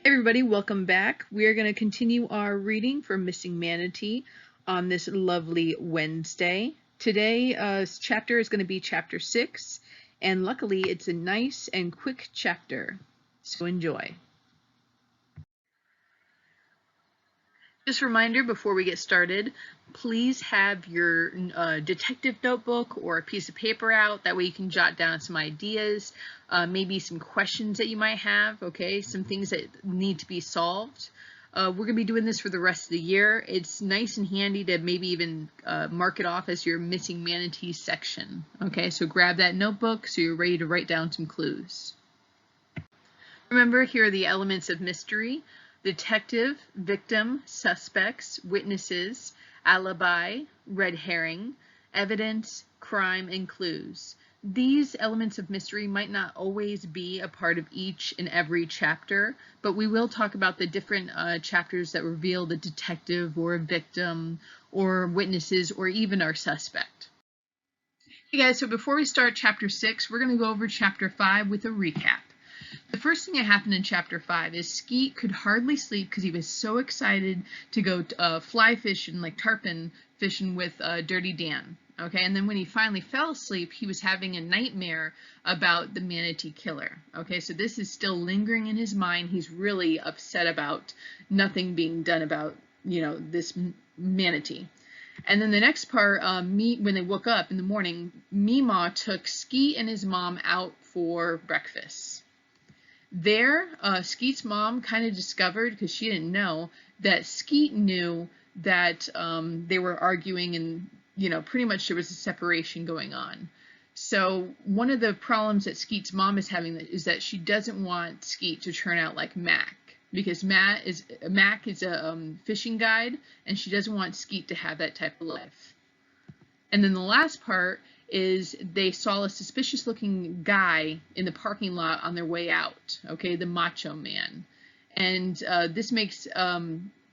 Hey everybody, welcome back. We are going to continue our reading for Missing Manatee on this lovely Wednesday. Today's chapter is going to be chapter 6, and luckily it's a nice and quick chapter, so enjoy. Just a reminder before we get started, please have your detective notebook or a piece of paper out. That way you can jot down some ideas, maybe some questions that you might have, okay? Some things that need to be solved. We're going to be doing this for the rest of the year. It's nice and handy to maybe even mark it off as your Missing Manatee section, okay? So grab that notebook so you're ready to write down some clues. Remember, here are the elements of mystery: detective, victim, suspects, witnesses, alibi, red herring, evidence, crime, and clues. These elements of mystery might not always be a part of each and every chapter, but we will talk about the different chapters that reveal the detective or a victim or witnesses or even our suspect. Hey guys, so before we start chapter 6, we're going to go over chapter 5 with a recap. The first thing that happened in chapter 5 is Skeet could hardly sleep because he was so excited to go fly fishing, like tarpon fishing with Dirty Dan. Okay, and then when he finally fell asleep, he was having a nightmare about the manatee killer. Okay, so this is still lingering in his mind. He's really upset about nothing being done about, this manatee. And then the next part, when they woke up in the morning, Meemaw took Skeet and his mom out for breakfast. There, Skeet's mom kind of discovered, because she didn't know, that Skeet knew that they were arguing and, pretty much there was a separation going on. So one of the problems that Skeet's mom is having is that she doesn't want Skeet to turn out like Mac, because Mac is a fishing guide, and she doesn't want Skeet to have that type of life. And then the last part is they saw a suspicious looking guy in the parking lot on their way out, okay, the macho man. And this makes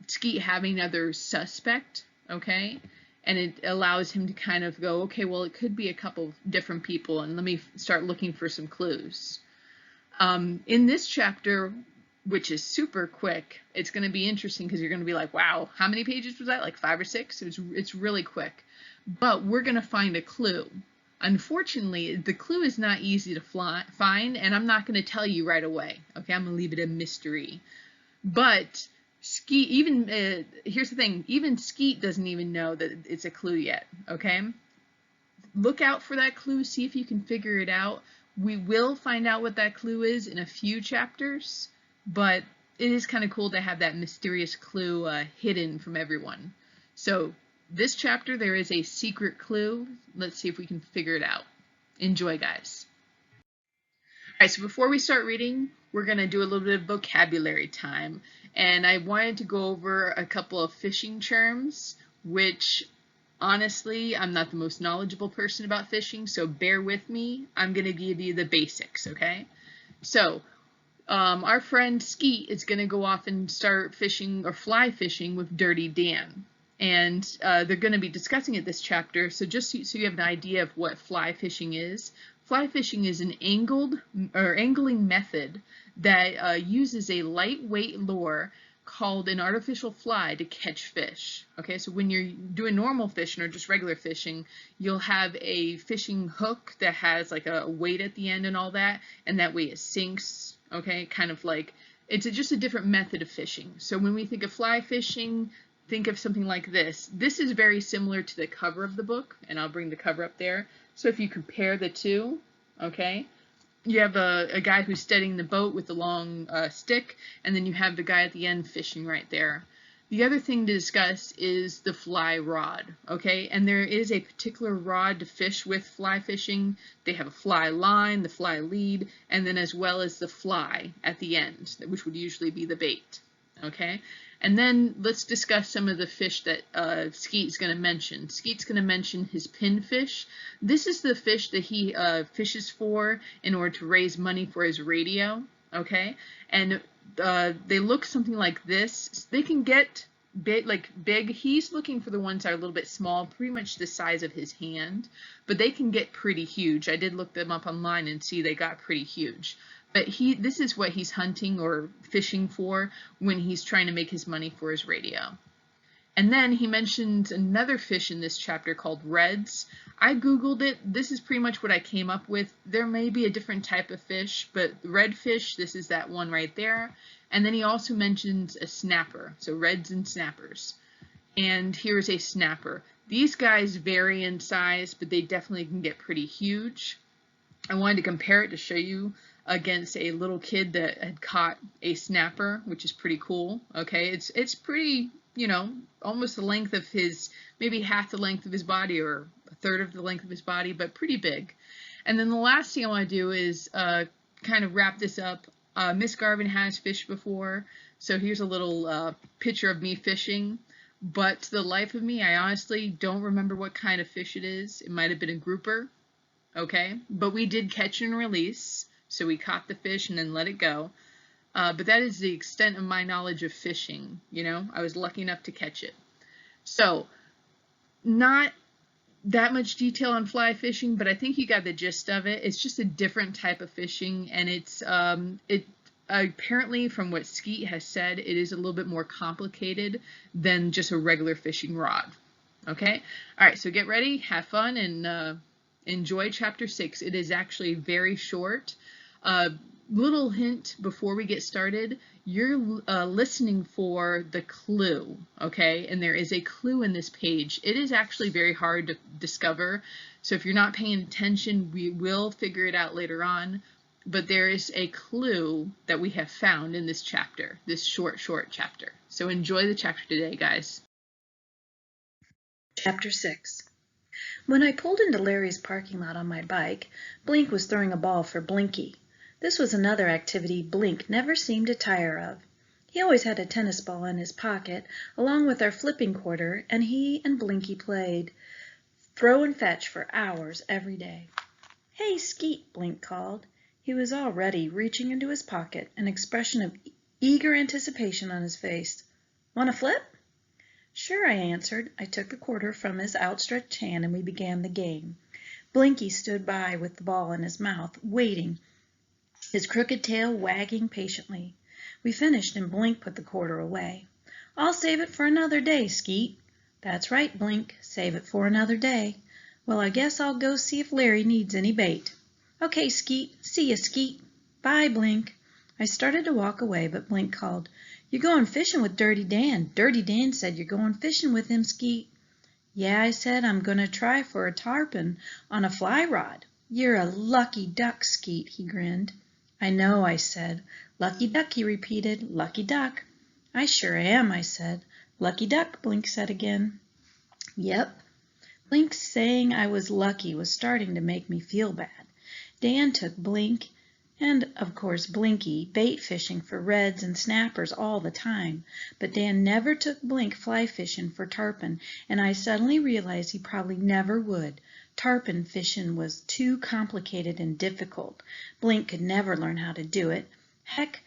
Skeet having another suspect, okay, and it allows him to kind of go, okay, well, it could be a couple different people, and let me start looking for some clues. In this chapter, which is super quick, it's going to be interesting because you're going to be like, wow, how many pages was that? Like 5 or 6? It's really quick. But we're going to find a clue. Unfortunately, the clue is not easy to find, and I'm not going to tell you right away. Okay, I'm going to leave it a mystery. But Skeet, here's the thing, even Skeet doesn't even know that it's a clue yet, okay? Look out for that clue, see if you can figure it out. We will find out what that clue is in a few chapters, but it is kind of cool to have that mysterious clue hidden from everyone. So this chapter, there is a secret clue. Let's see if we can figure it out. Enjoy, guys. All right, so before we start reading, we're going to do a little bit of vocabulary time. And I wanted to go over a couple of fishing terms, which honestly, I'm not the most knowledgeable person about fishing, so bear with me. I'm going to give you the basics, okay? So our friend Skeet is going to go off and start fishing or fly fishing with Dirty Dan. And they're going to be discussing it this chapter, so just so you have an idea of what fly fishing is. Fly fishing is an angling method that uses a lightweight lure called an artificial fly to catch fish. Okay, so when you're doing normal fishing or just regular fishing, you'll have a fishing hook that has like a weight at the end and all that, and that way it sinks. Okay, kind of like, it's just a different method of fishing. So when we think of fly fishing, think of something like this. This is very similar to the cover of the book, and I'll bring the cover up there. So if you compare the two, okay, you have a guy who's steadying the boat with the long stick, and then you have the guy at the end fishing right there. The other thing to discuss is the fly rod, okay? And there is a particular rod to fish with fly fishing. They have a fly line, the fly lead, and then as well as the fly at the end, which would usually be the bait, okay? And then let's discuss some of the fish that Skeet's going to mention. Skeet's going to mention his pinfish. This is the fish that he fishes for in order to raise money for his radio, okay? And they look something like this. They can get big. He's looking for the ones that are a little bit small, pretty much the size of his hand, but they can get pretty huge. I did look them up online and see they got pretty huge. But this is what he's hunting or fishing for when he's trying to make his money for his radio. And then he mentions another fish in this chapter called reds. I Googled it. This is pretty much what I came up with. There may be a different type of fish, but redfish, this is that one right there. And then he also mentions a snapper, so reds and snappers. And here's a snapper. These guys vary in size, but they definitely can get pretty huge. I wanted to compare it to show you against a little kid that had caught a snapper, which is pretty cool. Okay, it's pretty, you know, almost the length of his, maybe half the length of his body or a third of the length of his body, but pretty big. And then the last thing I want to do is kind of wrap this up. Miss Garvin has fished before, so here's a little picture of me fishing. But to the life of me, I honestly don't remember what kind of fish it is. It might have been a grouper, okay? But we did catch and release, so we caught the fish and then let it go. But that is the extent of my knowledge of fishing, you know? I was lucky enough to catch it. So, not that much detail on fly fishing, but I think you got the gist of it. It's just a different type of fishing, and it's apparently, from what Skeet has said, it is a little bit more complicated than just a regular fishing rod. Okay? All right, so get ready, have fun, and enjoy Chapter 6. It is actually very short. Little hint before we get started, you're listening for the clue, okay? And there is a clue in this page. It is actually very hard to discover, so if you're not paying attention, we will figure it out later on. But there is a clue that we have found in this chapter, this short chapter. So enjoy the chapter today, guys. Chapter 6. When I pulled into Larry's parking lot on my bike, Blink was throwing a ball for Blinky. This was another activity Blink never seemed to tire of. He always had a tennis ball in his pocket, along with our flipping quarter, and he and Blinky played throw and fetch for hours every day. "Hey, Skeet," Blink called. He was already reaching into his pocket, an expression of eager anticipation on his face. "Want to flip?" "Sure," I answered. I took the quarter from his outstretched hand and we began the game. Blinky stood by with the ball in his mouth, waiting, his crooked tail wagging patiently. We finished and Blink put the quarter away. "I'll save it for another day, Skeet." "That's right, Blink. Save it for another day. Well, I guess I'll go see if Larry needs any bait." "Okay, Skeet. See ya, Skeet." "Bye, Blink." I started to walk away, but Blink called, "You're going fishing with Dirty Dan. Dirty Dan said you're going fishing with him, Skeet." "Yeah," I said, "I'm going to try for a tarpon on a fly rod." "You're a lucky duck, Skeet," he grinned. "I know," I said. "Lucky duck," he repeated. "Lucky duck." "I sure am," I said. "Lucky duck," Blink said again. Yep. Blink saying I was lucky was starting to make me feel bad. Dan took Blink and, of course, Blinky bait fishing for reds and snappers all the time, but Dan never took Blink fly fishing for tarpon, and I suddenly realized he probably never would. Tarpon fishing was too complicated and difficult. Blink could never learn how to do it. Heck,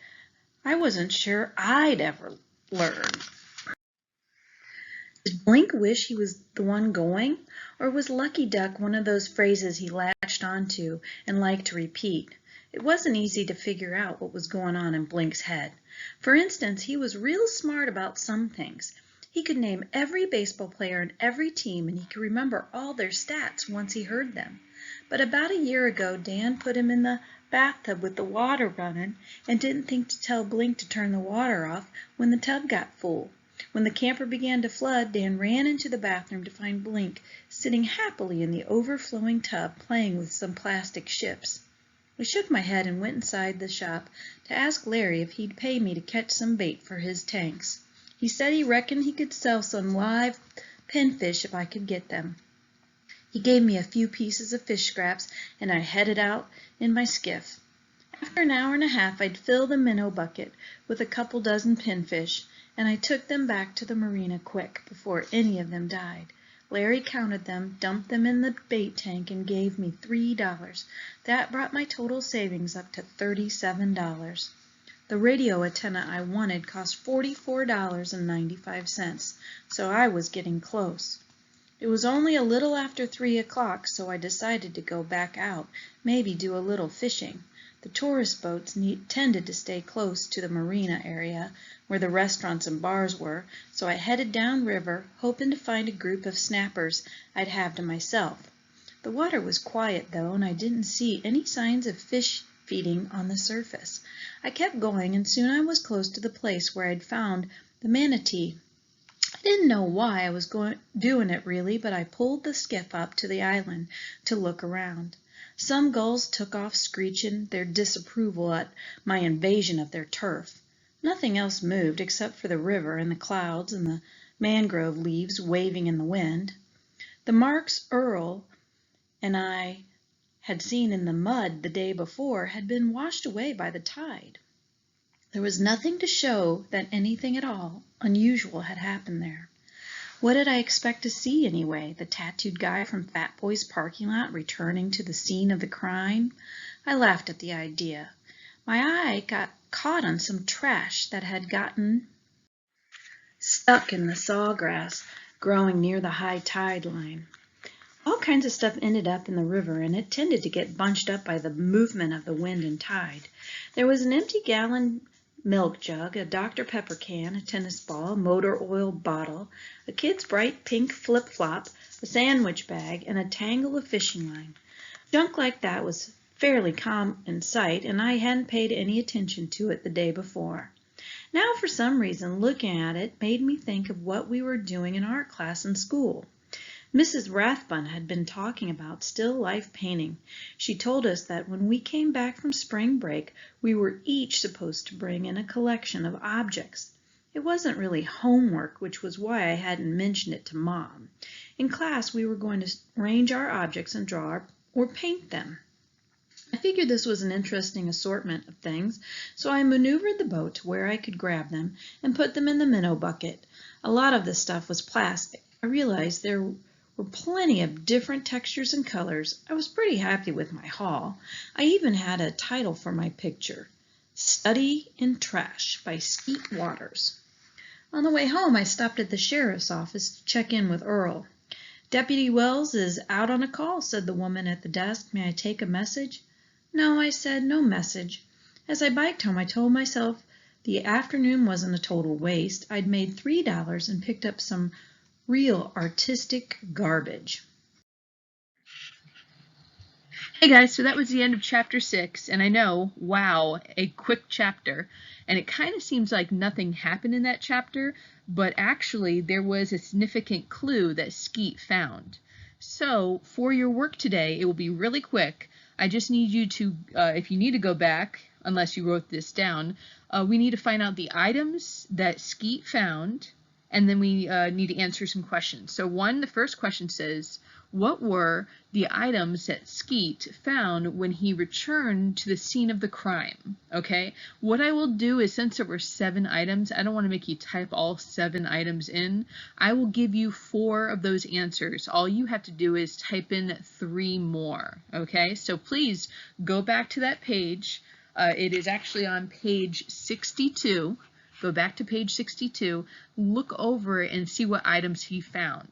I wasn't sure I'd ever learn. Did Blink wish he was the one going, or was Lucky Duck one of those phrases he latched onto and liked to repeat? It wasn't easy to figure out what was going on in Blink's head. For instance, he was real smart about some things. He could name every baseball player on every team, and he could remember all their stats once he heard them. But about a year ago, Dan put him in the bathtub with the water running and didn't think to tell Blink to turn the water off when the tub got full. When the camper began to flood, Dan ran into the bathroom to find Blink sitting happily in the overflowing tub playing with some plastic ships. I shook my head and went inside the shop to ask Larry if he'd pay me to catch some bait for his tanks. He said he reckoned he could sell some live pinfish if I could get them. He gave me a few pieces of fish scraps, and I headed out in my skiff. After an hour and a half, I'd fill the minnow bucket with a couple dozen pinfish, and I took them back to the marina quick, before any of them died. Larry counted them, dumped them in the bait tank, and gave me $3. That brought my total savings up to $37. The radio antenna I wanted cost $44.95, so I was getting close. It was only a little after 3 o'clock, so I decided to go back out, maybe do a little fishing. The tourist boats tended to stay close to the marina area where the restaurants and bars were, so I headed downriver, hoping to find a group of snappers I'd have to myself. The water was quiet, though, and I didn't see any signs of fish feeding on the surface. I kept going, and soon I was close to the place where I'd found the Manatee. I didn't know why I was doing it really, but I pulled the skiff up to the island to look around. Some gulls took off screeching their disapproval at my invasion of their turf. Nothing else moved except for the river and the clouds and the mangrove leaves waving in the wind. The marks Earl and I had seen in the mud the day before had been washed away by the tide. There was nothing to show that anything at all unusual had happened there. What did I expect to see anyway? The tattooed guy from Fat Boy's parking lot returning to the scene of the crime? I laughed at the idea. My eye got caught on some trash that had gotten stuck in the sawgrass growing near the high tide line. All kinds of stuff ended up in the river, and it tended to get bunched up by the movement of the wind and tide. There was an empty gallon milk jug, a Dr. Pepper can, a tennis ball, a motor oil bottle, a kid's bright pink flip-flop, a sandwich bag, and a tangle of fishing line. Junk like that was fairly common sight, and I hadn't paid any attention to it the day before. Now, for some reason, looking at it made me think of what we were doing in art class in school. Mrs. Rathbun had been talking about still life painting. She told us that when we came back from spring break, we were each supposed to bring in a collection of objects. It wasn't really homework, which was why I hadn't mentioned it to Mom. In class, we were going to arrange our objects and draw or paint them. I figured this was an interesting assortment of things, so I maneuvered the boat to where I could grab them and put them in the minnow bucket. A lot of the stuff was plastic. I realized there were plenty of different textures and colors. I was pretty happy with my haul. I even had a title for my picture, Study in Trash by Skeet Waters. On the way home, I stopped at the sheriff's office to check in with Earl. Deputy Wells is out on a call, said the woman at the desk. May I take a message? No, I said, no message. As I biked home, I told myself the afternoon wasn't a total waste. I'd made $3 and picked up some real artistic garbage. Hey guys, so that was the end of chapter 6, and I know, wow, a quick chapter, and it kind of seems like nothing happened in that chapter, but actually there was a significant clue that Skeet found. So for your work today, it will be really quick. I just need you to, if you need to go back, unless you wrote this down, we need to find out the items that Skeet found, and then we need to answer some questions. So the first question says, what were the items that Skeet found when he returned to the scene of the crime? Okay, what I will do is, since there were 7 items, I don't want to make you type all 7 items in. I will give you 4 of those answers. All you have to do is type in 3 more. Okay, so please go back to that page. It is actually on page 62. Go back to page 62, look over it and see what items he found.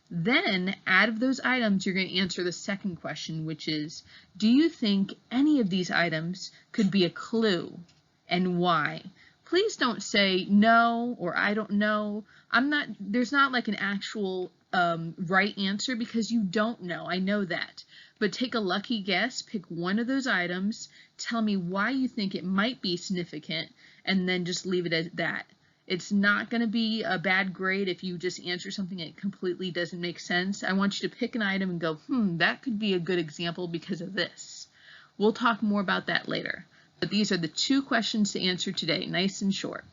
Then, out of those items, you're going to answer the second question, which is, do you think any of these items could be a clue, and why? Please don't say no or I don't know. There's not like an actual right answer because you don't know. I know that. But take a lucky guess, pick one of those items, tell me why you think it might be significant, and then just leave it at that. It's not going to be a bad grade if you just answer something that completely doesn't make sense. I want you to pick an item and go, that could be a good example because of this. We'll talk more about that later. But these are the 2 questions to answer today, nice and short.